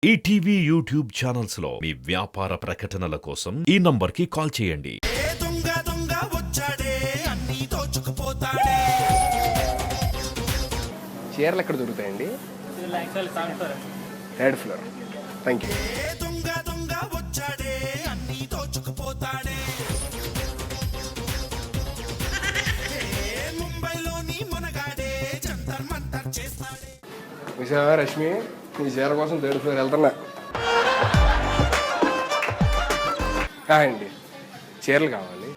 ETV YouTube channels లో మీ వ్యాపార ప్రకటనల కోసం ఈ నంబర్కి కాల్ చేయండి. చీరలు ఎక్కడ దొరుకుతాయండి? Third floor. Thank you. Rashmi, నీ చీర కోసం థర్డ్ ఫ్లోర్ వెళ్తున్నా. అండి చీరలు కావాలి.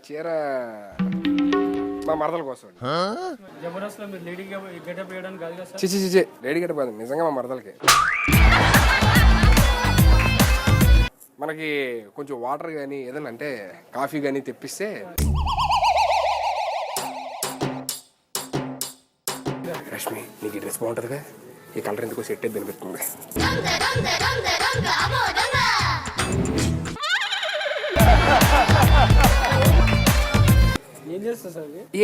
చీర మా మరదల కోసం. చిచి లేడీ గెటప్ కాదు, నిజంగా మా మరదలకి. మనకి కొంచెం వాటర్ కానీ ఏదైనా అంటే కాఫీ కానీ తెప్పిస్తే. రష్మి, నీకు ఈ డ్రెస్ బాగుంటుందిగా, ఈ కలర్ ఎందుకో సెట్ అయితే అనిపిస్తుంది.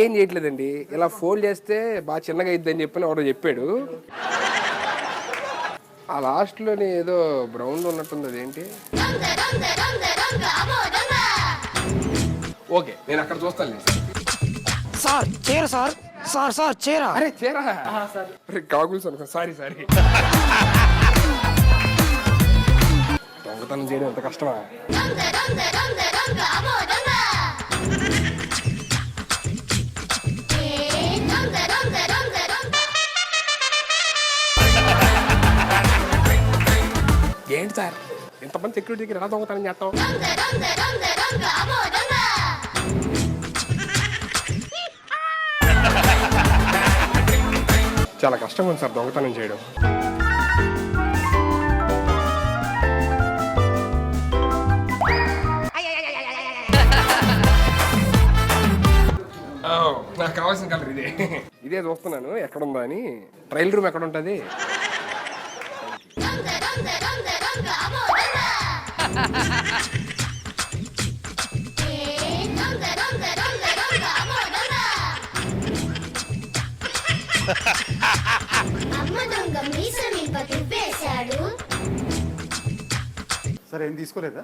ఏం చేయట్లేదండి, ఇలా ఫోల్డ్ చేస్తే బాగా చిన్నగా అయిద్దని చెప్పని ఎవడో చెప్పాడు. ఆ లాస్ట్ లోని ఏదో బ్రౌన్ ఉన్నట్టుంది, అదేంటి? ఓకే, నేను అక్కడ చూస్తాను. సార్ చీర సార్. సార్ సార్ చీర. అరే చీర, కాగుల్స్ అనుకో. సారీ. దొంగతనం చేయడం ఎంత కష్టమా? ఏంటి సార్, ఇంతమంది సెక్యూరిటీకి ఎలా దొంగతనం చేస్తాం? చాలా కష్టంగా ఉంది సార్ దొంగతనం చేయడం. నాకు కావాల్సిన కలర్ ఇదే చూస్తున్నాను ఎక్కడుందా అని. ట్రయల్ రూమ్ ఎక్కడ ఉంటుంది? సరే, ఏం తీసుకోలేదా?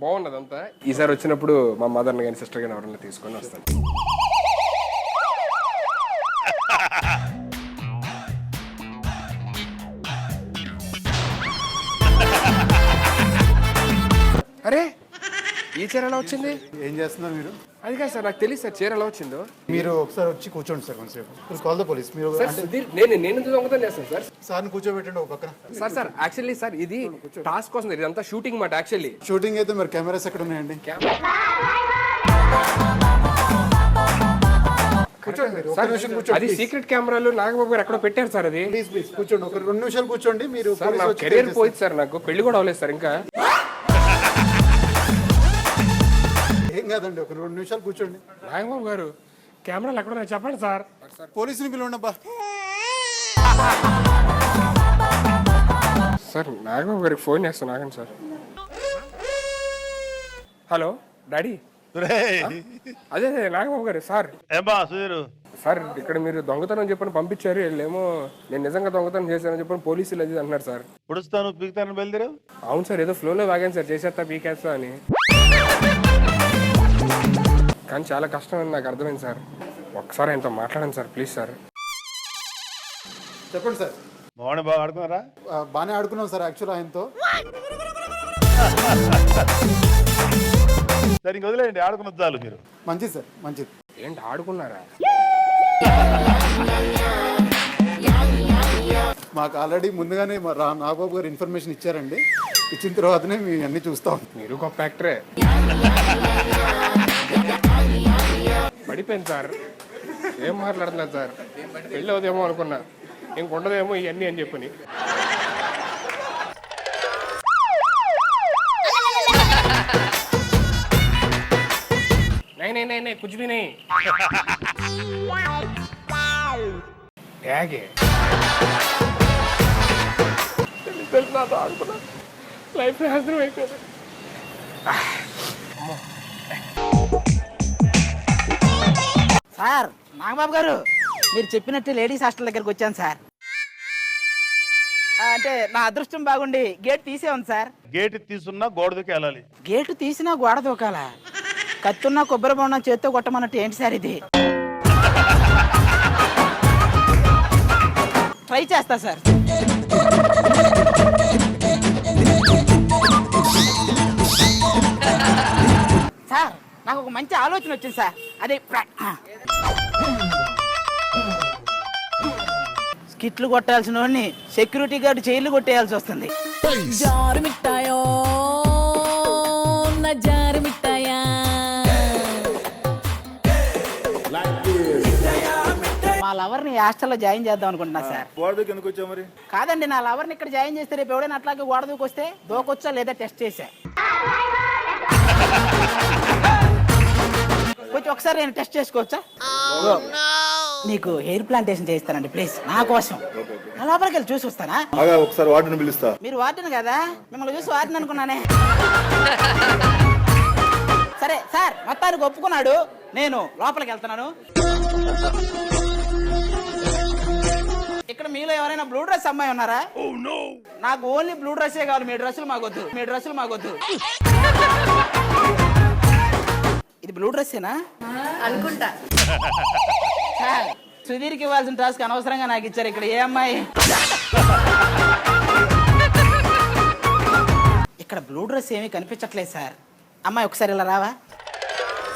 బాగున్నది అంతా. ఈసారి వచ్చినప్పుడు మా మదర్ని కానీ సిస్టర్ కానీ ఎవరైనా తీసుకొని వస్తాను. అరే, ఈ చీర ఎలా వచ్చింది? ఏం చేస్తున్నారు మీరు? అది కాదు సార్, నాకు తెలియదు సార్ చీర ఎలా వచ్చిందో. మీరు ఒకసారి వచ్చి కూర్చోండి సార్ కొంచెంసేపు. Call the police. మీరు నేను దొంగతనం చేస్తాను సార్. సార్ని కూర్చోబెట్టండి ఒక పక్కన. సార్ యాక్చువల్లీ సార్ ఇది టాస్క్ కోసం, ఇదంతా షూటింగ్ మాట. యాక్చువల్లీ షూటింగ్ అయితే మరి కెమెరాస్ ఎక్కడ ఉన్నాయండి? అది సీక్రెట్ కెమెరాలు నాగబాబు గారు ఎక్కడ పెట్టారు సార్. అది ప్లీజ్ కూర్చోండి, ఒక 2 నిమిషాలు కూర్చోండి. మీరు కెరీర్ పోయింది సార్, నాకు పెళ్లి కూడా అవ్వలేదు సార్ ఇంకా. ఏం కాదండి, ఒక 2 నిమిషాలు కూర్చోండి. నాగబాబు గారు కెమెరాలు ఎక్కడ ఉన్నాయి చెప్పండి సార్. పోలీసుని పిలవండి అబ్బా. సార్ నాగబాబు గారికి ఫోన్ చేస్తాను ఆగండి సార్. Hello daddy. అదే నాగబాబు గారు. సార్ సార్ ఇక్కడ మీరు దొంగతనం చెప్పని పంపించారు, వీళ్ళేమో నేను నిజంగా దొంగతనం చేశానని చెప్పని పోలీసులు అది అంటున్నారు సార్. పుడుస్తాను పీకుతాను బయలుదేరావు? అవును సార్, ఏదో ఫ్లోలో వాగాను సార్, చేసేస్తా పీకేస్తా అని. కానీ చాలా కష్టం అని నాకు అర్థమైంది సార్. ఒకసారి ఆయనతో మాట్లాడండి సార్ ప్లీజ్ సార్. చెప్పండి సార్. బాగా ఆడుకున్నారా? బాగానే ఆడుకున్నాం సార్ యాక్చువల్ ఆయనతో. సరే ఇంక వదిలేయండి, ఆడుకున్న చాలు మీరు. మంచిది సార్, మంచిది. ఏంటి ఆడుకున్నారా? మాకు ఆల్రెడీ ముందుగానే నాగబాబు గారు ఇన్ఫర్మేషన్ ఇచ్చారండి. ఇచ్చిన తర్వాతనే మేము అన్ని చూస్తాం. మీరు గొప్ప యాక్టరే. పడిపోయింది సార్. ఏం మాట్లాడుతున్నారు సార్? పెళ్ళి అవుదేమో అనుకున్నా, ఇంకొండదేమో ఇవన్నీ అని చెప్పని. नहीं कुछ भी नहीं. ಹೇಗೆ లైఫ్ నాశనం అయిపోయింది. సార్ నాగబాబు గారు మీరు చెప్పినట్టు లేడీస్ హాస్టల్ దగ్గరికి వచ్చాను సార్. అంటే నా అదృష్టం బాగుండి గేట్ తీసే ఉంది సార్. గేట్ తీసున్నా గోడ దూకి వెళ్ళాలి. గేటు తీసినా గోడ దూకాల, కత్తున్నా కొబ్బరి బొండం చేత్తో కొట్టమన్నట్టు ఏంటి సార్ ఇది? ట్రై చేస్తా సార్. సార్ నాకు ఒక మంచి ఆలోచన వచ్చింది సార్. అదే స్కిట్లు కొట్టాల్సిన వాడిని సెక్యూరిటీ గార్డు చైర్లు కొట్టేయాల్సి వస్తుంది. జారు మిఠాయో నా జారు మిఠాయా. మా లవర్ని హాస్టల్లో జాయిన్ చేద్దాం అనుకుంటున్నా సార్. గోడకి ఎందుకు వచ్చావు మరి? కాదండి, నా లవర్ని ఇక్కడ జాయిన్ చేస్తే రేపు ఎవడైనా అట్లాగే గోడ దూకొస్తే దూకొచ్చా లేదా టెస్ట్ చేశా. కొంచెం ఒకసారి నేను టెస్ట్ చేసుకోవచ్చా? నీకు హెయిర్ ప్లాంటేషన్ చేయిస్తానండి ప్లీజ్, నా కోసం. నా లోపలికి వెళ్ళి చూసి వస్తానా? ఒకసారి వార్డుని పిలుస్తా. మీరు వార్డెన్ కదా, మిమ్మల్ని చూసి వార్డెన్ అనుకున్నానే. సరే సార్, మొత్తానికి ఒప్పుకున్నాడు. నేను లోపలికి వెళ్తున్నాను. ఇక్కడ మీలో ఎవరైనా బ్లూ డ్రెస్ అమ్మాయి ఉన్నారా? నాకు ఓన్లీ బ్లూ డ్రెస్సే కావాలి, మీ డ్రెస్సులు మాకొద్దు, మీ డ్రెస్సులు మాకొద్దు. ఇది బ్లూ డ్రెస్సేనా అనుకుంటా. సార్, సుధీర్కి ఇవ్వాల్సిన టాస్క్ అనవసరంగా నాకు ఇచ్చారు. ఇక్కడ ఏ అమ్మాయి? ఇక్కడ బ్లూ డ్రెస్ ఏమీ కనిపించట్లేదు సార్. అమ్మాయి ఒకసారి ఇలా రావా?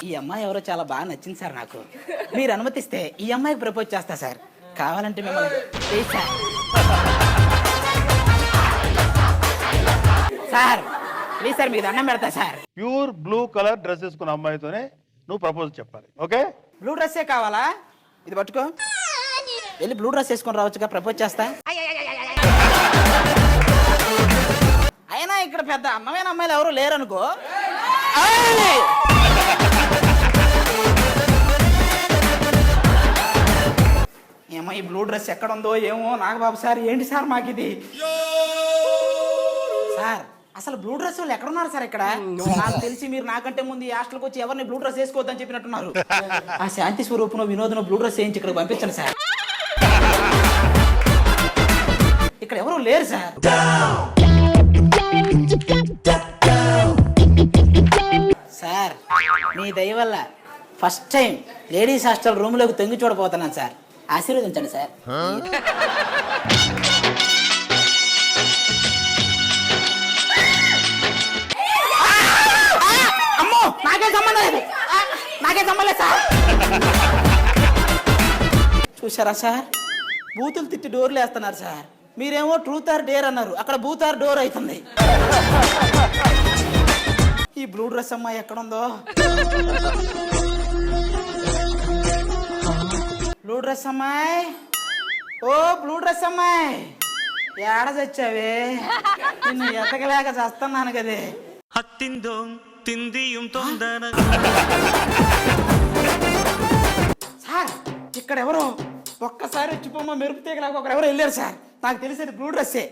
ఈ అమ్మాయి ఎవరో చాలా బాగా నచ్చింది సార్ నాకు. మీరు అనుమతిస్తే ఈ అమ్మాయికి ప్రపోజ్ చేస్తా సార్. కావాలంటే మిమ్మల్ని సార్ ప్లీజ్ సార్, మీకు దండం పెడతా sir. Pure blue colour dress వేసుకున్న అమ్మాయితోనే నువ్వు ప్రపోజ్ చెప్పాలి. ఓకే? బ్లూ డ్రెస్సే కావాలా? ఇది పట్టుకో, వెళ్ళి బ్లూ డ్రెస్ వేసుకొని రావచ్చుగా, ప్రపోజ్ చేస్తా. అయినా ఇక్కడ పెద్ద అందమైన అమ్మాయిలు ఎవరు లేరు అనుకో. ఏమో ఈ బ్లూ డ్రెస్ ఎక్కడ ఉందో ఏమో. నాకు బాబు సార్, ఏంటి సార్ మాకు ఇది? సార్ అసలు బ్లూ డ్రెస్ వాళ్ళు ఎక్కడ ఉన్నారు సార్ ఇక్కడ? నాకు తెలిసి మీరు నాకంటే ముందు ఈ హాస్టల్కి వచ్చి ఎవరిని బ్లూ డ్రెస్ వేసుకోవద్దని చెప్పినట్టున్నారు. ఆ శాంతి స్వరూపంలో వినోదం బ్లూ డ్రెస్ వేయించి ఇక్కడ పంపించండి సార్. ఇక్కడ ఎవరు లేరు సార్. సార్ మీ దయ వల్ల first time ladies hostel room లోకి తొంగి చూడబోతున్నాను సార్. ఆశీర్వదించండి సార్. అమ్మో, నాకే సంబంధం లేదు, నాకే సంబంధం లేదు సార్. చూసారా సార్, బూతులు తిట్టి డోర్లు వేస్తున్నారు సార్. మీరేమో ట్రూత్ ఆర్ డేర్ అన్నారు, అక్కడ బూత్ ఆర్ డోర్ అవుతుంది. ఈ బ్లూ డ్రెస్ అమ్మాయి ఎక్కడుందో? బ్లూ డ్రెస్ అమ్మాయి, ఓ బ్లూ డ్రెస్ అమ్మాయి, ఏడ చచ్చావే? నిన్ను ఎతకలేక చేస్తున్నాను కదే. సార్ ఇక్కడ ఎవరో ఒక్కసారి వచ్చిపోమో మెరుపు తీగలాగా ఒకరెవరో వెళ్ళారు సార్. నాకు తెలిసేది బ్లూ డ్రెస్సే.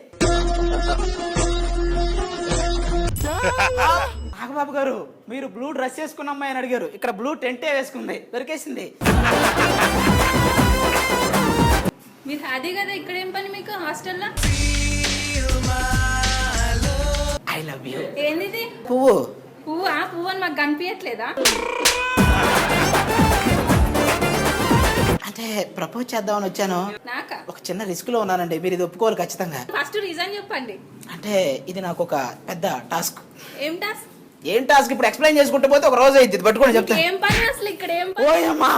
నాగబాబు గారు, మీరు బ్లూ డ్రెస్ వేసుకున్న అమ్మాయి అని అడిగారు. ఇక్కడ బ్లూ టెంటే వేసుకుంది, దొరికేసింది. మీరు అదే కదా, ఇక్కడ ఏం పని మీకు హాస్టల్లో? I love you. ఏంది పువ్వు? పువ్వా? పువ్వు అని మాకు కనిపించట్లేదా? అంటే ప్రపోజ్ చేద్దామని వచ్చాను. నాకా? ఒక చిన్న రిస్క్ లో ఉన్నానండి, మీరు ఇది ఒప్పుకోవాలి ఖచ్చితంగా. ఫస్ట్ రీజన్ చెప్పండి. అంటే ఇది నాకు ఒక పెద్ద టాస్క్. ఏం టాస్క్? ఏం టాస్క్ ఇప్పుడు ఎక్స్ప్లెయిన్ చేసుకుంటూ పోతే ఒక రోజు అయింది. పట్టుకొని చెప్తాను. ఏం పని అసలు ఇక్కడ? ఏం పని? ఓయమ్మా,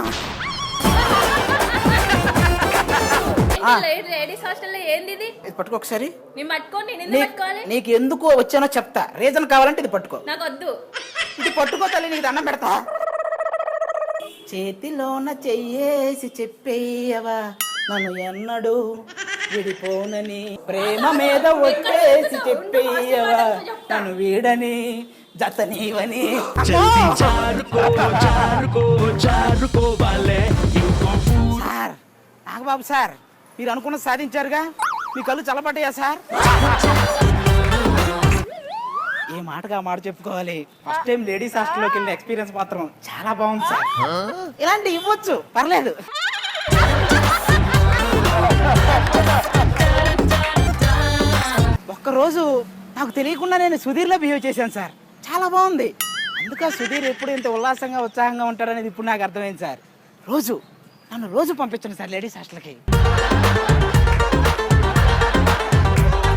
లేడీస్ హాస్టల్లో ఏంది ఇది? ఇది పట్టుకో ఒకసారి. నేను పట్టుకోండి, నేను ఎందుకు పట్టుకోవాలి? నీకు ఎందుకు వచ్చానో చెప్తా, రీజన్ కావాలంటే ఇది పట్టుకో. నాకు వద్దు. ఇది పట్టుకో తల్లి, నీకు దండం పెడతా. చేతిలోన చెయ్యేసి చెప్పేయవా నన్ను ఎన్నడు విడిపోనని, ప్రేమ మీద ఒట్టేసి చెప్పేయవా నన్ను వీడని, జతనీవని. సార్, నాగబాబు సార్, మీరు అనుకున్నది సాధించారుగా. మీ కళ్ళు చల్లబడ్డాయా సార్? ఏ మాటగా మాట చెప్పుకోవాలి. ఫస్ట్ టైం లేడీస్ హాస్టల్లోకి వెళ్ళిన ఎక్స్పీరియన్స్ మాత్రం చాలా బాగుంది సార్. ఇలాంటి ఇవ్వచ్చు, పర్లేదు. ఒక్కరోజు నాకు తెలియకుండా నేను సుధీర్లో బిహేవ్ చేశాను సార్, చాలా బాగుంది. అందుకే సుధీర్ ఎప్పుడు ఇంత ఉల్లాసంగా ఉత్సాహంగా ఉంటాడనేది ఇప్పుడు నాకు అర్థమైంది సార్. నన్ను రోజు పంపించండి సార్ లేడీస్ హాస్టల్కి.